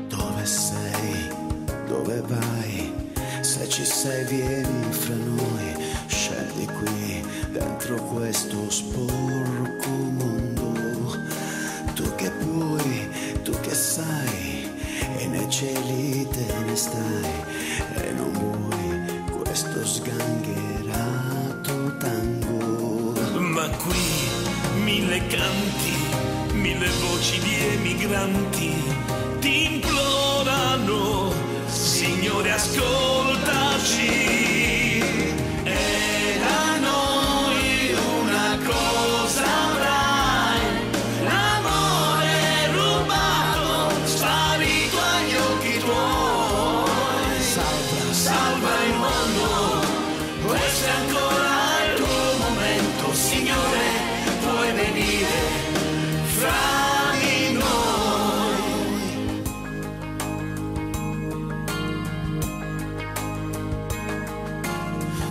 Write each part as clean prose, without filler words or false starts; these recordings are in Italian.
Dove sei? Dove vai? Se ci sei vieni fra noi, scendi qui dentro questo sporco mondo. Tu che puoi, tu che sai, e nei cieli te ne stai, e non vuoi questo sgangherato tango. Ma qui 1000 canti, 1000 voci di emigranti ti implorano, Signore ascoltaci. E da noi una cosa avrai, l'amore rubato, sparito agli occhi tuoi. Salva il mondo, questo è ancora il tuo momento, Signore, puoi venire fra di noi.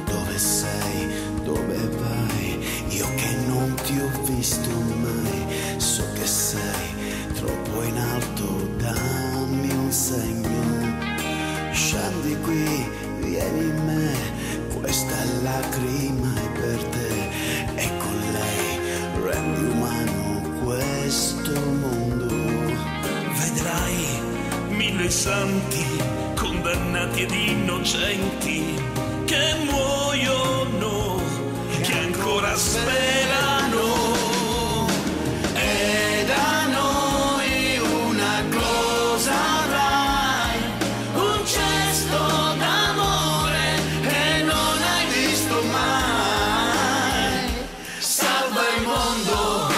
Dove sei? Dove vai? Io che non ti ho visto mai, so che sei troppo in alto, dammi un segno. Scendi qui, vieni in me, questa lacrima è per te, e con lei rendi umano questo mondo. Vedrai 1000 santi, condannati ed innocenti, che muoiono, che ancora sperano. E da noi una cosa avrai, un cesto d'amore che non hai visto mai. Salva il mondo,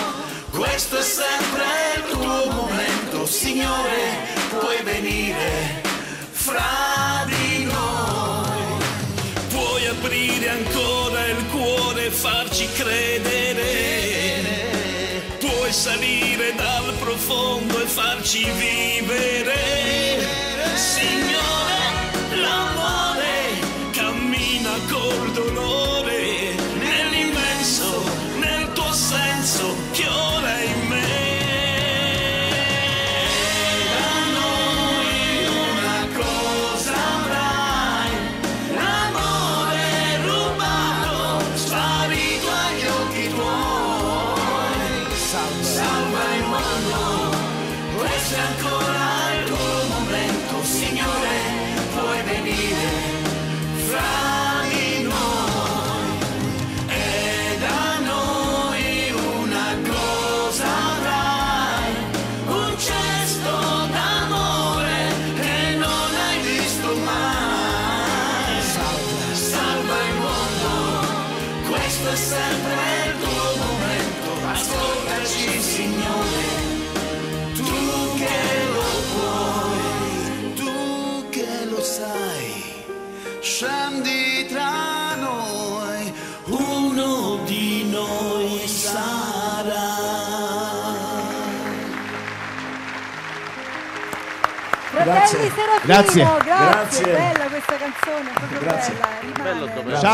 questo è sempre il tuo momento, Signore, puoi venire fra di noi. Puoi aprire ancora il cuore e farci credere, puoi salire dal profondo e farci vivere. Signore, l'amore cammina col dolore, nell'immenso, nel tuo senso che ora è in me. Da noi una cosa avrai, l'amore rubato, sparito agli occhi tuoi. Salva il mondo, questo è ancora il tuo momento, Signore, puoi venire fra di noi. E da noi una cosa avrai, un cesto d'amore che non hai visto mai. Salva il mondo, questo è sempre il tuo momento, ascoltaci, Signore, tu che lo puoi, Tu che lo sai, scendi tra noi, uno di noi sarà. Fratelli Serafino, Grazie. grazie, bella questa canzone, proprio Grazie. bella, rimane. Ciao.